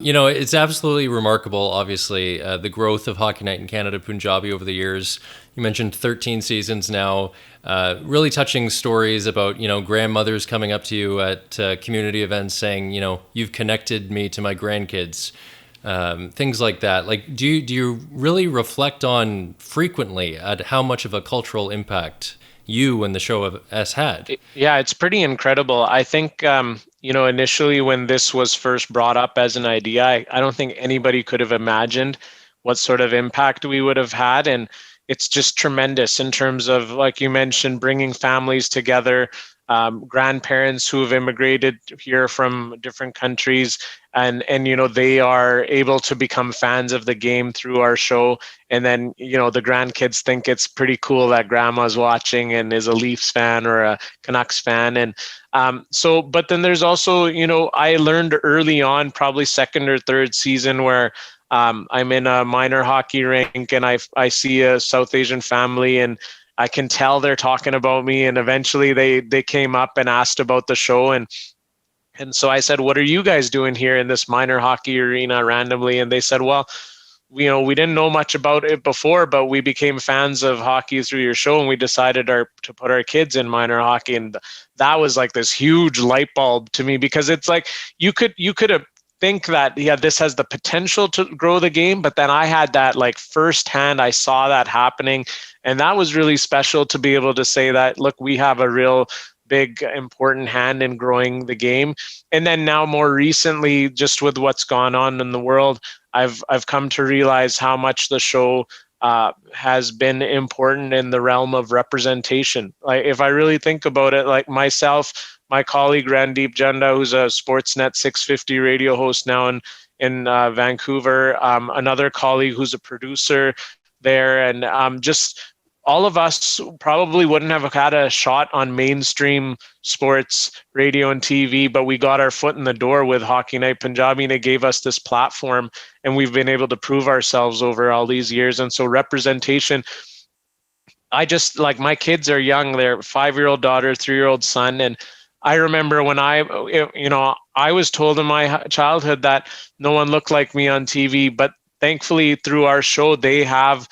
It's absolutely remarkable, obviously, the growth of Hockey Night in Canada Punjabi over the years. You mentioned 13 seasons now, really touching stories about, grandmothers coming up to you at community events saying, you've connected me to my grandkids, things like that. Like, do you really reflect on frequently at how much of a cultural impact you and the show has had? Yeah, it's pretty incredible. I think, initially when this was first brought up as an idea, I don't think anybody could have imagined what sort of impact we would have had. And it's just tremendous in terms of, like you mentioned, bringing families together, grandparents who have immigrated here from different countries, and they are able to become fans of the game through our show. And then the grandkids think it's pretty cool that grandma's watching and is a Leafs fan or a Canucks fan. And but then there's also, I learned early on, probably second or third season, where I'm in a minor hockey rink and I see a South Asian family, and I can tell they're talking about me. And eventually they came up and asked about the show. And so I said, what are you guys doing here in this minor hockey arena randomly? And they said, well, we didn't know much about it before, but we became fans of hockey through your show, and we decided to put our kids in minor hockey. And that was like this huge light bulb to me, because it's like you could think that, yeah, this has the potential to grow the game, but then I had that like firsthand, I saw that happening, and that was really special to be able to say that, look, we have a real big important hand in growing the game. And then now more recently, just with what's gone on in the world, I've come to realize how much the show has been important in the realm of representation. Like, if I really think about it, like myself, my colleague Randeep Janda, who's a Sportsnet 650 radio host now in Vancouver, another colleague who's a producer there, and just all of us probably wouldn't have had a shot on mainstream sports radio and TV, but we got our foot in the door with Hockey Night Punjabi, and it gave us this platform, and we've been able to prove ourselves over all these years. And so representation, I just, like, my kids are young. They're 5-year-old daughter, 3-year-old son. And I remember when I was told in my childhood that no one looked like me on TV, but thankfully through our show, they have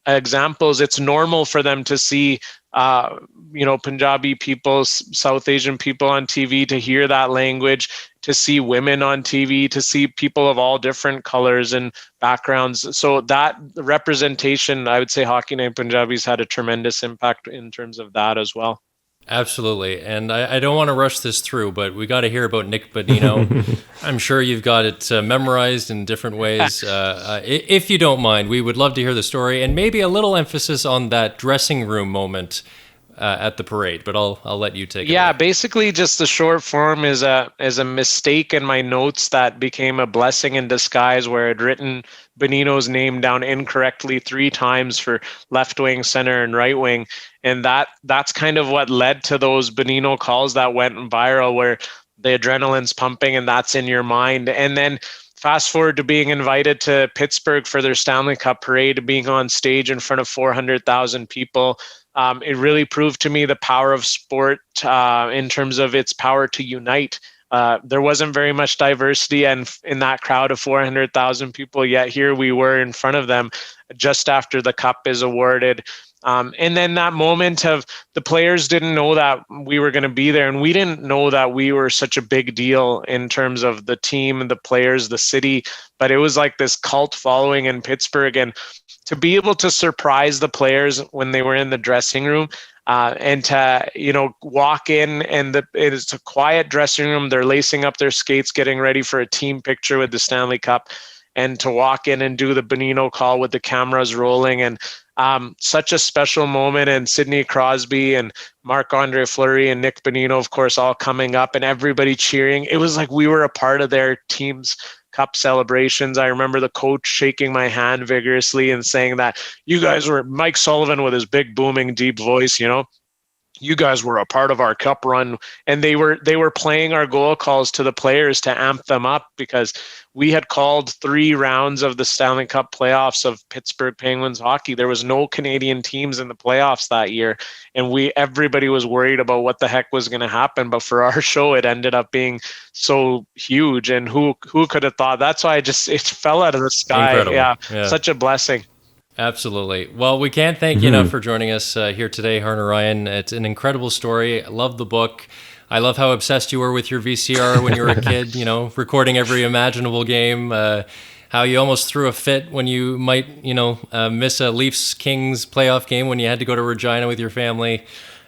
examples. It's normal for them to see, Punjabi people, South Asian people on TV, to hear that language, to see women on TV, to see people of all different colors and backgrounds. So that representation, I would say Hockey Night Punjabi's had a tremendous impact in terms of that as well. Absolutely. And I don't want to rush this through, but we got to hear about Nick Bonino. I'm sure you've got it memorized in different ways. If you don't mind, we would love to hear the story, and maybe a little emphasis on that dressing room moment at the parade, but I'll let you take it Yeah, away. basically just the short form is a mistake in my notes that became a blessing in disguise, where I'd written Benino's name down incorrectly 3 times for left wing, center, and right wing. And that's kind of what led to those Benino calls that went viral, where the adrenaline's pumping and that's in your mind. And then fast forward to being invited to Pittsburgh for their Stanley Cup parade, being on stage in front of 400,000 people. It really proved to me the power of sport in terms of its power to unite. There wasn't very much diversity and in that crowd of 400,000 people, yet here we were in front of them just after the cup is awarded. And then that moment of, the players didn't know that we were going to be there, and we didn't know that we were such a big deal in terms of the team, the players, the city, but it was like this cult following in Pittsburgh. And to be able to surprise the players when they were in the dressing room, and to walk in, and it's a quiet dressing room, they're lacing up their skates, getting ready for a team picture with the Stanley Cup, and to walk in and do the Bonino call with the cameras rolling, and such a special moment. And Sidney Crosby and Marc-Andre Fleury and Nick Bonino, of course, all coming up and everybody cheering. It was like we were a part of their team's cup celebrations. I remember the coach shaking my hand vigorously and saying that you guys were, Mike Sullivan with his big booming deep voice, you guys were a part of our cup run. And they were playing our goal calls to the players to amp them up, because we had called 3 rounds of the Stanley Cup playoffs of Pittsburgh Penguins hockey. There was no Canadian teams in the playoffs that year, and everybody was worried about what the heck was going to happen. But for our show, it ended up being so huge, and who could have thought? That's why it fell out of the sky. Incredible. Yeah, Yeah. such a blessing. Absolutely. Well, we can't thank you enough for joining us here today, Harnarayan. It's an incredible story. I love the book. I love how obsessed you were with your VCR when you were a kid, recording every imaginable game. How you almost threw a fit when you might, miss a Leafs-Kings playoff game when you had to go to Regina with your family.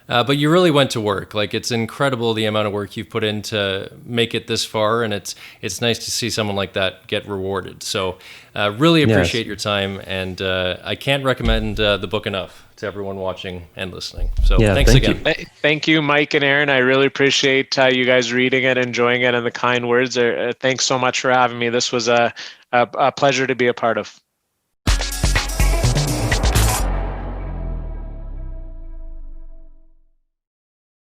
But you really went to work. Like, it's incredible the amount of work you've put in to make it this far, and it's nice to see someone like that get rewarded. So really appreciate your time, and I can't recommend the book enough to everyone watching and listening. So thanks again. Thank you, Mike and Aaron. I really appreciate you guys reading it, enjoying it, and the kind words. Thanks so much for having me. This was a pleasure to be a part of.